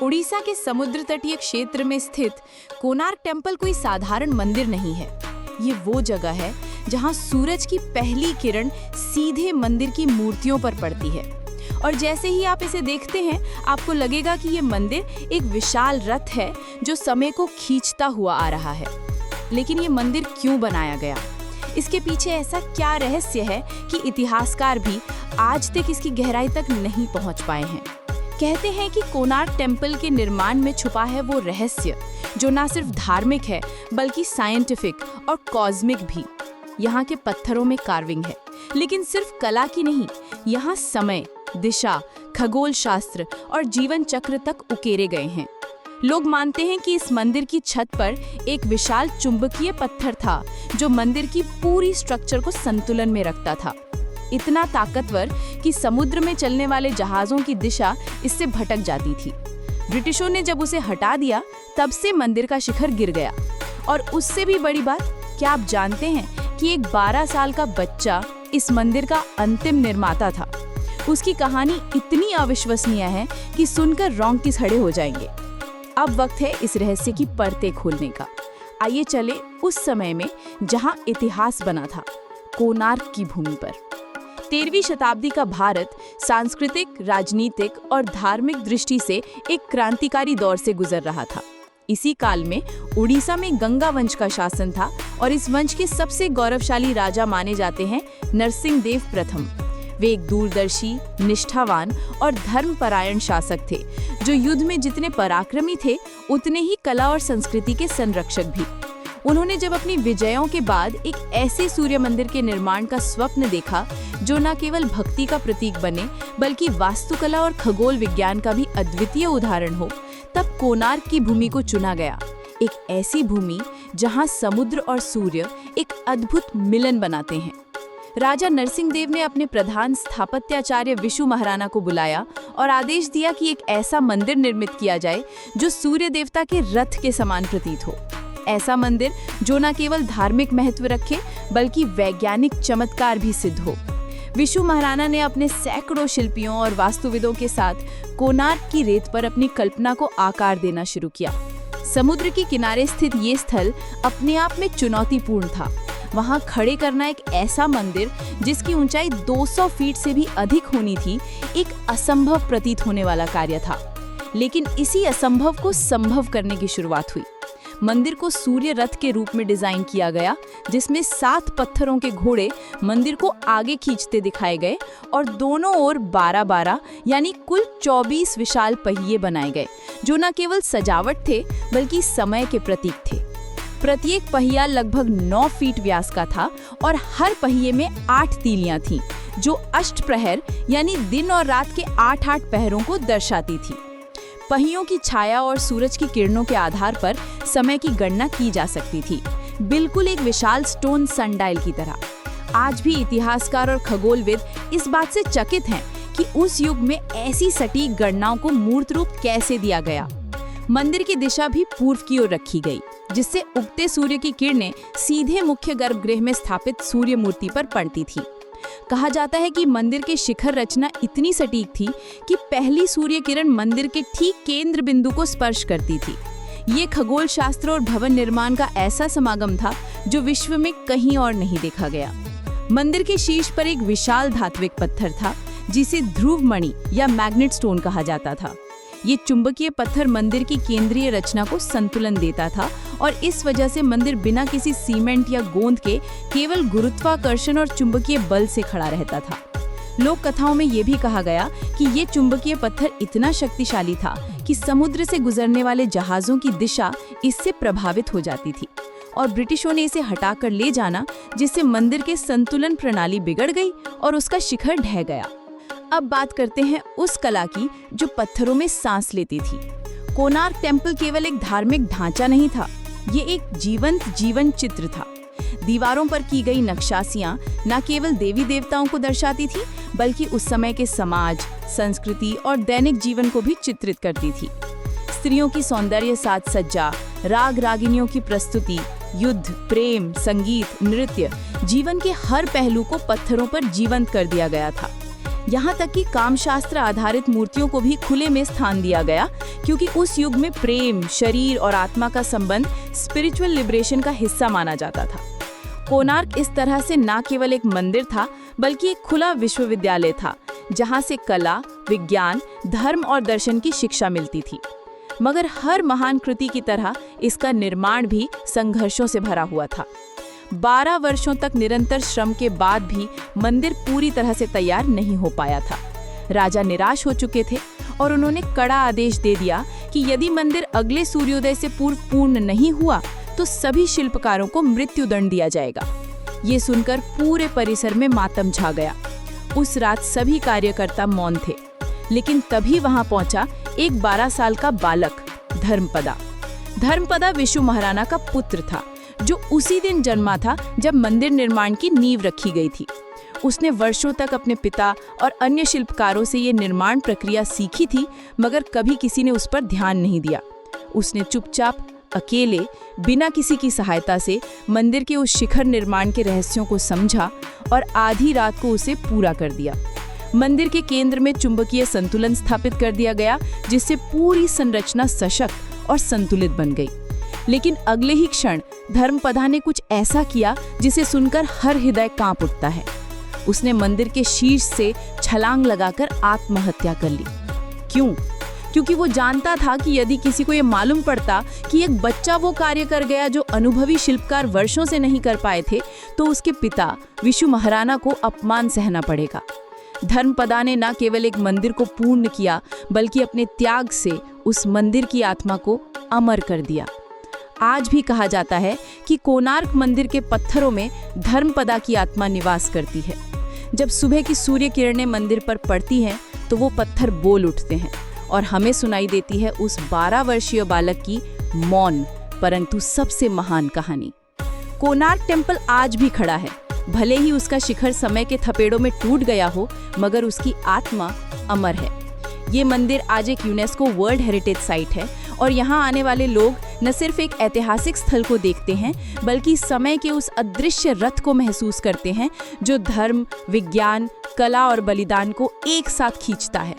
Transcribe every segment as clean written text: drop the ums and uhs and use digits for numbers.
उड़ीसा के समुद्र तटीय क्षेत्र में स्थित कोणार्क टेम्पल कोई साधारण मंदिर नहीं है। ये वो जगह है जहां सूरज की पहली किरण सीधे मंदिर की मूर्तियों पर पड़ती है और जैसे ही आप इसे देखते हैं आपको लगेगा कि ये मंदिर एक विशाल रथ है जो समय को खींचता हुआ आ रहा है। लेकिन ये मंदिर क्यों बनाया गया? इसके पीछे ऐसा क्या रहस्य है कि इतिहासकार भी आज तक इसकी गहराई तक नहीं पहुंच पाए हैं। कहते हैं कि कोणार्क टेम्पल के निर्माण में छुपा है वो रहस्य जो ना सिर्फ धार्मिक है बल्कि साइंटिफिक और कॉस्मिक भी। यहाँ के पत्थरों में कार्विंग है, लेकिन सिर्फ कला की नहीं, यहाँ समय, दिशा, खगोल शास्त्र और जीवन चक्र तक उकेरे गए हैं। लोग मानते हैं कि इस मंदिर की छत पर एक विशाल चुंबकीय पत्थर था जो मंदिर की पूरी स्ट्रक्चर को संतुलन में रखता था। इतना ताकतवर कि समुद्र में चलने वाले जहाजों की दिशा इससे भटक जाती थी। ब्रिटिशों ने जब उसे हटा दिया तब से मंदिर का शिखर गिर गया। और उससे भी बड़ी बात, क्या आप जानते हैं कि एक 12 साल का बच्चा इस मंदिर का अंतिम निर्माता था। उसकी कहानी इतनी अविश्वसनीय है कि सुनकर रोंगटे खड़े हो जाएंगे। अब वक्त है इस रहस्य की परतें खोलने का। आइए चले उस समय में जहां इतिहास बना था, कोणार्क की भूमि पर। 13वीं शताब्दी का भारत सांस्कृतिक, राजनीतिक और धार्मिक दृष्टि से एक क्रांतिकारी दौर से गुजर रहा था। इसी काल में उड़ीसा में गंगा वंश का शासन था और इस वंश के सबसे गौरवशाली राजा माने जाते हैं नरसिंह देव प्रथम। वे एक दूरदर्शी, निष्ठावान और धर्मपरायण शासक थे जो युद्ध में जितने पराक्रमी थे उतने ही कला और संस्कृति के संरक्षक भी। उन्होंने जब अपनी विजयों के बाद एक ऐसे सूर्य मंदिर के निर्माण का स्वप्न देखा जो न केवल भक्ति का प्रतीक बने बल्कि वास्तुकला और खगोल विज्ञान का भी अद्वितीय उदाहरण हो, तब कोणार्क की भूमि को चुना गया। एक ऐसी भूमि जहां समुद्र और सूर्य एक अद्भुत मिलन बनाते हैं। राजा नरसिंह देव ने अपने प्रधान स्थापत्याचार्य विशु महाराणा को बुलाया और आदेश दिया कि एक ऐसा मंदिर निर्मित किया जाए जो सूर्य देवता के रथ के समान प्रतीत हो। ऐसा मंदिर जो न केवल धार्मिक महत्व रखे बल्कि वैज्ञानिक चमत्कार भी सिद्ध हो। विशु महाराणा ने अपने सैकड़ों शिल्पियों और वास्तुविदों के साथ कोणार्क की रेत पर अपनी कल्पना को आकार देना शुरू किया। समुद्र के किनारे स्थित ये स्थल अपने आप में चुनौतीपूर्ण था। वहां खड़े करना एक ऐसा मंदिर जिसकी ऊंचाई 200 फीट से भी अधिक होनी थी, एक असंभव प्रतीत होने वाला कार्य था। लेकिन इसी असंभव को संभव करने की शुरुआत हुई। मंदिर को सूर्य रथ के रूप में डिजाइन किया गया, जिसमें 7 पत्थरों के घोड़े मंदिर को आगे खींचते दिखाए गए और दोनों ओर 12-12 यानी कुल 24 विशाल पहिए बनाए गए जो न केवल सजावट थे बल्कि समय के प्रतीक थे। प्रत्येक पहिया लगभग 9 फीट व्यास का था और हर पहिए में 8 तीलियां थीं जो अष्टप्रहर यानी दिन और रात के 8-8 पहरों को दर्शाती थी। पहियों की छाया और सूरज की किरणों के आधार पर समय की गणना की जा सकती थी, बिल्कुल एक विशाल स्टोन सनडायल की तरह। आज भी इतिहासकार और खगोलविद इस बात से चकित हैं कि उस युग में ऐसी सटीक गणनाओं को मूर्त रूप कैसे दिया गया। मंदिर की दिशा भी पूर्व की ओर रखी गई, जिससे उगते सूर्य की किरणें सीधे मुख्य गर्भगृह में स्थापित सूर्य मूर्ति पर पड़ती थी। कहा जाता है कि मंदिर के शिखर रचना इतनी सटीक थी कि पहली सूर्य किरण मंदिर के ठीक केंद्र बिंदु को स्पर्श करती थी। ये खगोल शास्त्र और भवन निर्माण का ऐसा समागम था जो विश्व में कहीं और नहीं देखा गया। मंदिर के शीर्ष पर एक विशाल धात्विक पत्थर था जिसे ध्रुव मणि या मैग्नेट स्टोन कहा जाता था। ये चुंबकीय पत्थर मंदिर की केंद्रीय रचना को संतुलन देता था और इस वजह से मंदिर बिना किसी सीमेंट या गोंद के केवल गुरुत्वाकर्षण और चुंबकीय बल से खड़ा रहता था। लोक कथाओं में ये भी कहा गया कि ये चुंबकीय पत्थर इतना शक्तिशाली था कि समुद्र से गुजरने वाले जहाजों की दिशा इससे प्रभावित हो जाती थी और ब्रिटिशों ने इसे हटाकर ले जाना, जिससे मंदिर के संतुलन प्रणाली बिगड़ गई और उसका शिखर ढह गया। अब बात करते हैं उस कला की जो पत्थरों में सांस लेती थी। कोणार्क टेम्पल केवल एक धार्मिक ढांचा नहीं था, ये एक जीवंत जीवन चित्र था। दीवारों पर की गई नक्काशियां न केवल देवी देवताओं को दर्शाती थी बल्कि उस समय के समाज, संस्कृति और दैनिक जीवन को भी चित्रित करती थी। स्त्रियों की सौंदर्य साज सज्जा, राग रागिनियों की प्रस्तुति, युद्ध, प्रेम, संगीत, नृत्य, जीवन के हर पहलू को पत्थरों पर जीवंत कर दिया गया था। यहाँ तक कि कामशास्त्र आधारित मूर्तियों को भी खुले में स्थान दिया गया, क्योंकि उस युग में प्रेम, शरीर और आत्मा का संबंध स्पिरिचुअल लिबरेशन का हिस्सा माना जाता था। कोणार्क इस तरह से न केवल एक मंदिर था, बल्कि एक खुला विश्वविद्यालय था, जहाँ से कला, विज्ञान, धर्म और दर्शन की शिक्षा मिलती थी। मगर हर महान कृति की तरह इसका निर्माण भी संघर्षों से भरा हुआ था। 12 वर्षों तक निरंतर श्रम के बाद भी मंदिर पूरी तरह से तैयार नहीं हो पाया था। राजा निराश हो चुके थे और उन्होंने कड़ा आदेश दे दिया कि यदि मंदिर अगले सूर्योदय से पूर्व पूर्ण नहीं हुआ तो सभी शिल्पकारों को मृत्युदंड दिया जाएगा। ये सुनकर पूरे परिसर में मातम छा गया। उस रात सभी कार्यकर्ता मौन थे, लेकिन तभी वहां पहुंचा एक 12 साल का बालक धर्मपदा। धर्मपदा विशु महाराणा का पुत्र था, जो उसी दिन जन्मा था जब मंदिर निर्माण की नींव रखी गई थी। उसने वर्षों तक अपने पिता और अन्य शिल्पकारों से ये निर्माण प्रक्रिया सीखी थी, मगर कभी किसी ने उस पर ध्यान नहीं दिया। उसने चुपचाप अकेले, बिना किसी की सहायता से मंदिर के उस शिखर निर्माण के रहस्यों को समझा और आधी रात को उसे पूरा कर दिया। मंदिर के केंद्र में चुंबकीय संतुलन स्थापित कर दिया गया, जिससे पूरी संरचना सशक्त और संतुलित बन गई। लेकिन अगले ही क्षण धर्मपदा ने कुछ ऐसा किया जिसे सुनकर हर हृदय कांप उठता है। उसने मंदिर के शीर्ष से छलांग लगाकर आत्महत्या कर ली। क्यों? क्योंकि वो जानता था कि यदि किसी को ये मालूम पड़ता कि एक बच्चा वो कार्य कर गया जो अनुभवी शिल्पकार वर्षों से नहीं कर पाए थे, तो उसके पिता विशु महाराणा को अपमान सहना पड़ेगा। धर्मपदा ने न केवल एक मंदिर को पूर्ण किया, बल्कि अपने त्याग से उस मंदिर की आत्मा को अमर कर दिया। आज भी कहा जाता है कि कोणार्क मंदिर के पत्थरों में धर्मपदा की आत्मा निवास करती है। जब सुबह की सूर्य किरणें मंदिर पर पड़ती हैं, तो वो पत्थर बोल उठते हैं और हमें सुनाई देती है उस 12 वर्षीय बालक की मौन परंतु सबसे महान कहानी। कोणार्क टेम्पल आज भी खड़ा है। भले ही उसका शिखर समय के थपेड़ों में टूट गया हो, मगर उसकी आत्मा अमर है। ये मंदिर आज एक यूनेस्को वर्ल्ड हेरिटेज साइट है और यहाँ आने वाले लोग न सिर्फ एक ऐतिहासिक स्थल को देखते हैं, बल्कि समय के उस अदृश्य रथ को महसूस करते हैं जो धर्म, विज्ञान, कला और बलिदान को एक साथ खींचता है।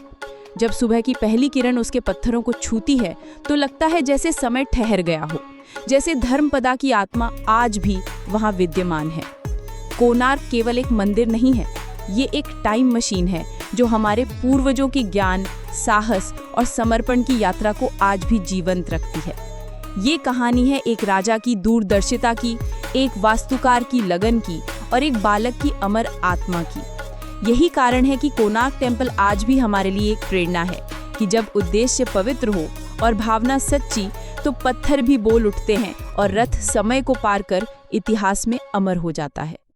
जब सुबह की पहली किरण उसके पत्थरों को छूती है, तो लगता है जैसे समय ठहर गया हो, जैसे धर्मपदा की आत्मा आज भी वहाँ विद्यमान है। कोणार्क केवल एक मंदिर नहीं है, ये एक टाइम मशीन है जो हमारे पूर्वजों की ज्ञान, साहस और समर्पण की यात्रा को आज भी जीवंत रखती है। ये कहानी है एक राजा की दूरदर्शिता की, एक वास्तुकार की लगन की और एक बालक की अमर आत्मा की। यही कारण है कि कोणार्क टेम्पल आज भी हमारे लिए एक प्रेरणा है कि जब उद्देश्य पवित्र हो और भावना सच्ची, तो पत्थर भी बोल उठते हैं और रथ समय को पार कर इतिहास में अमर हो जाता है।